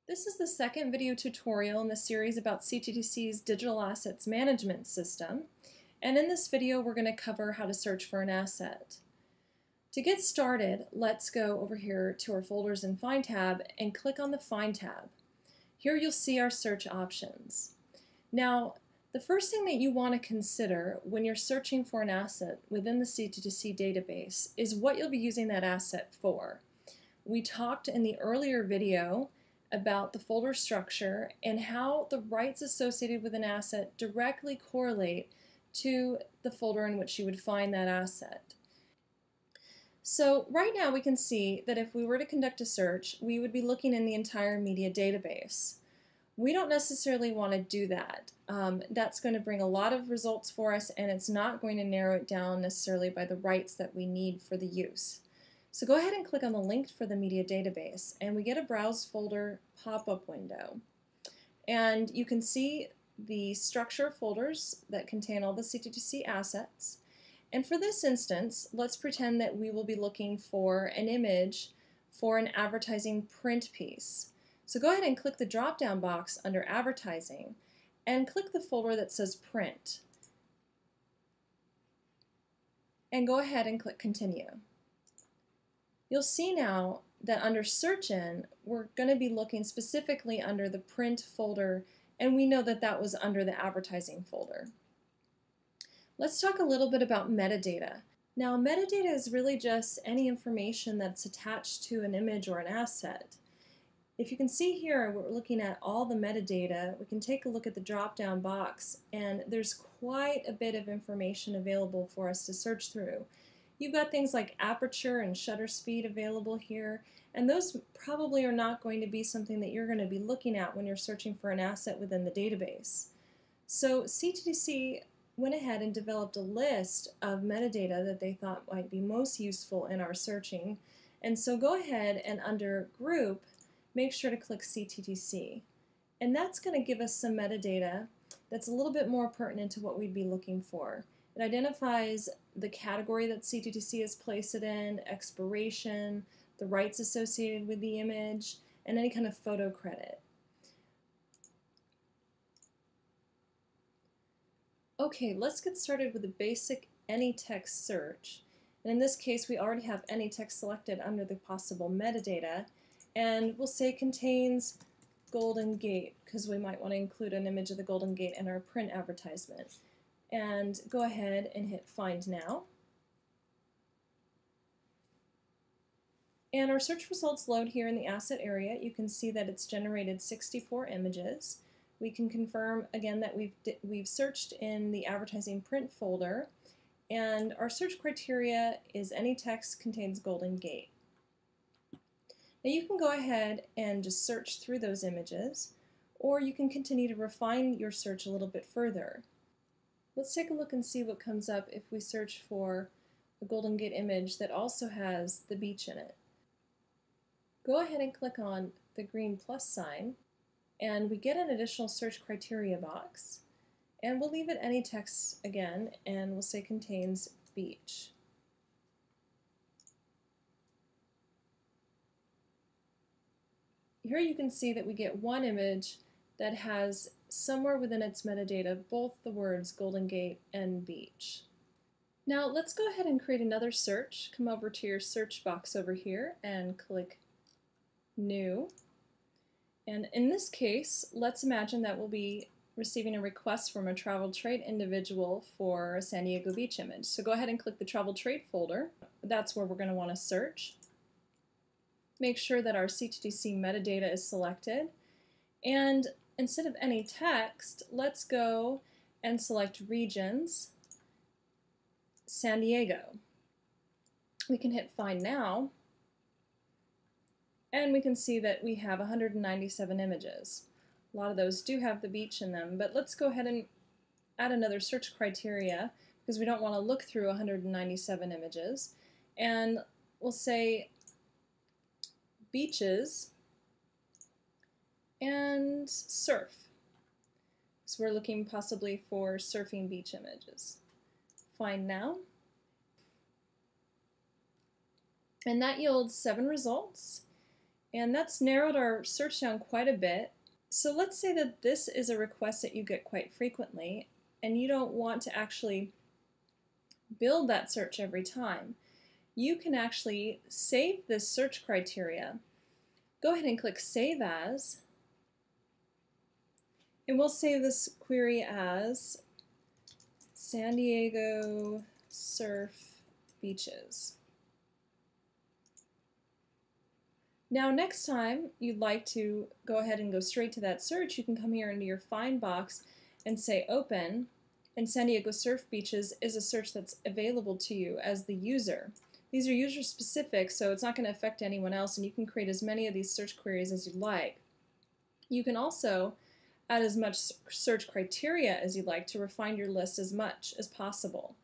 This is the second video tutorial in the series about CTTC's Digital Assets Management System, and in this video we're going to cover how to search for an asset. To get started, let's go over here to our Folders and Find tab and click on the Find tab. Here you'll see our search options. Now, the first thing that you want to consider when you're searching for an asset within the CTTC database is what you'll be using that asset for. We talked in the earlier video about the folder structure and how the rights associated with an asset directly correlate to the folder in which you would find that asset. So right now we can see that if we were to conduct a search, we would be looking in the entire media database. We don't necessarily want to do that. That's going to bring a lot of results for us, and it's not going to narrow it down necessarily by the rights that we need for the use. So go ahead and click on the link for the media database, and we get a Browse Folder pop-up window. And you can see the structure of folders that contain all the CTTC assets. And for this instance, let's pretend that we will be looking for an image for an advertising print piece. So go ahead and click the drop-down box under Advertising and click the folder that says Print. And go ahead and click Continue. You'll see now that under Search In, we're going to be looking specifically under the Print folder, and we know that that was under the Advertising folder. Let's talk a little bit about metadata. Now, metadata is really just any information that's attached to an image or an asset. If you can see here, we're looking at all the metadata. We can take a look at the drop-down box, and there's quite a bit of information available for us to search through. You've got things like aperture and shutter speed available here, and those probably are not going to be something that you're going to be looking at when you're searching for an asset within the database. So CTTC went ahead and developed a list of metadata that they thought might be most useful in our searching. And so go ahead and under Group, make sure to click CTTC. And that's going to give us some metadata that's a little bit more pertinent to what we'd be looking for. It identifies the category that CTTC has placed it in, expiration, the rights associated with the image, and any kind of photo credit. Okay, let's get started with a basic any text search. And in this case, we already have any text selected under the possible metadata, and we'll say contains Golden Gate, because we might want to include an image of the Golden Gate in our print advertisement. And go ahead and hit Find Now. And our search results load here in the asset area. You can see that it's generated 64 images. We can confirm again that we've searched in the advertising print folder, and our search criteria is any text contains Golden Gate. Now you can go ahead and just search through those images, or you can continue to refine your search a little bit further. Let's take a look and see what comes up if we search for a Golden Gate image that also has the beach in it. Go ahead and click on the green plus sign, and we get an additional search criteria box, and we'll leave it any text again, and we'll say contains beach. Here you can see that we get one image that has somewhere within its metadata both the words Golden Gate and beach. Now let's go ahead and create another search. Come over to your search box over here and click New. And in this case, let's imagine that we'll be receiving a request from a travel trade individual for a San Diego beach image. So go ahead and click the travel trade folder. That's where we're going to want to search. Make sure that our CTTC metadata is selected, and instead of any text, let's go and select Regions, San Diego. We can hit Find Now, and we can see that we have 197 images. A lot of those do have the beach in them, but let's go ahead and add another search criteria because we don't want to look through 197 images, and we'll say beaches and surf. So we're looking possibly for surfing beach images. Find Now. And that yields 7 results. And that's narrowed our search down quite a bit. So let's say that this is a request that you get quite frequently and you don't want to actually build that search every time. You can actually save this search criteria. Go ahead and click Save As, and we'll save this query as San Diego surf beaches. Now next time you'd like to go ahead and go straight to that search, you can come here into your Find box and say Open, and San Diego surf beaches is a search that's available to you as the user. These are user specific, so it's not going to affect anyone else, and you can create as many of these search queries as you'd like. You can also add as much search criteria as you'd like to refine your list as much as possible.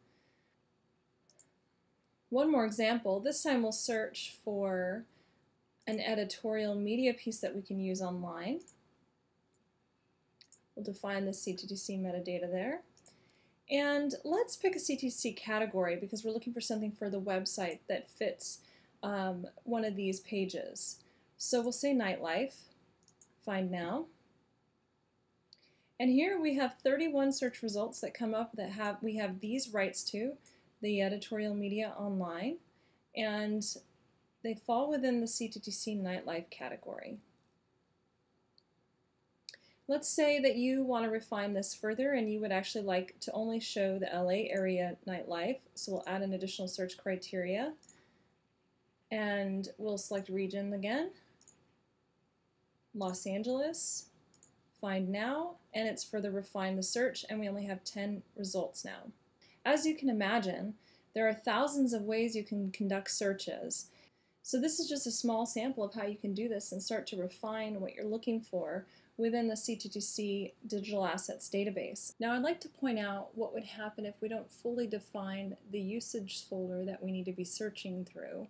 One more example, this time we'll search for an editorial media piece that we can use online. We'll define the CTTC metadata there. And let's pick a CTTC category because we're looking for something for the website that fits one of these pages. So we'll say nightlife, find now. And here we have 31 search results that come up that we have these rights to, the editorial media online, and they fall within the CTTC nightlife category. Let's say that you want to refine this further and you would actually like to only show the LA area nightlife, so we'll add an additional search criteria and we'll select region again, Los Angeles, find now, and it's further refine the search, and we only have 10 results now. As you can imagine, there are thousands of ways you can conduct searches. So this is just a small sample of how you can do this and start to refine what you're looking for within the CTTC Digital Assets database. Now I'd like to point out what would happen if we don't fully define the usage folder that we need to be searching through.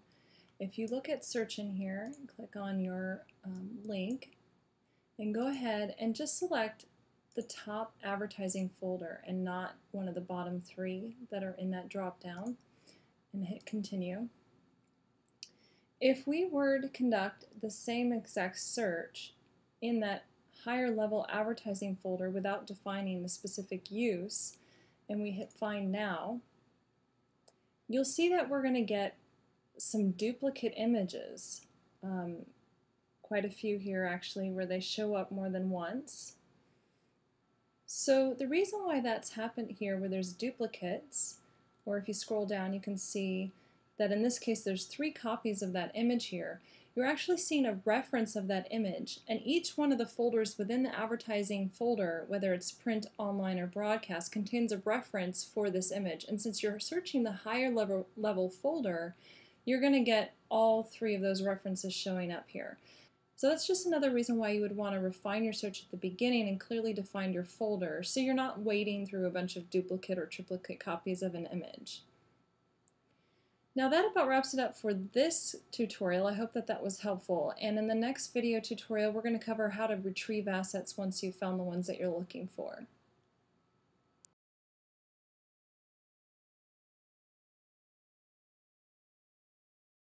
If you look at search in here, click on your link, and go ahead and just select the top advertising folder and not one of the bottom 3 that are in that drop down, and hit continue. If we were to conduct the same exact search in that higher level advertising folder without defining the specific use, and we hit find now, you'll see that we're going to get some duplicate images. Quite a few here actually where they show up more than once. So the reason why that's happened here where there's duplicates, or if you scroll down you can see that in this case there's 3 copies of that image here. You're actually seeing a reference of that image, and each one of the folders within the advertising folder, whether it's print, online, or broadcast, contains a reference for this image. And since you're searching the higher level folder, you're going to get all 3 of those references showing up here. So that's just another reason why you would want to refine your search at the beginning and clearly define your folder so you're not wading through a bunch of duplicate or triplicate copies of an image. Now that about wraps it up for this tutorial. I hope that that was helpful, and in the next video tutorial we're going to cover how to retrieve assets once you've found the ones that you're looking for.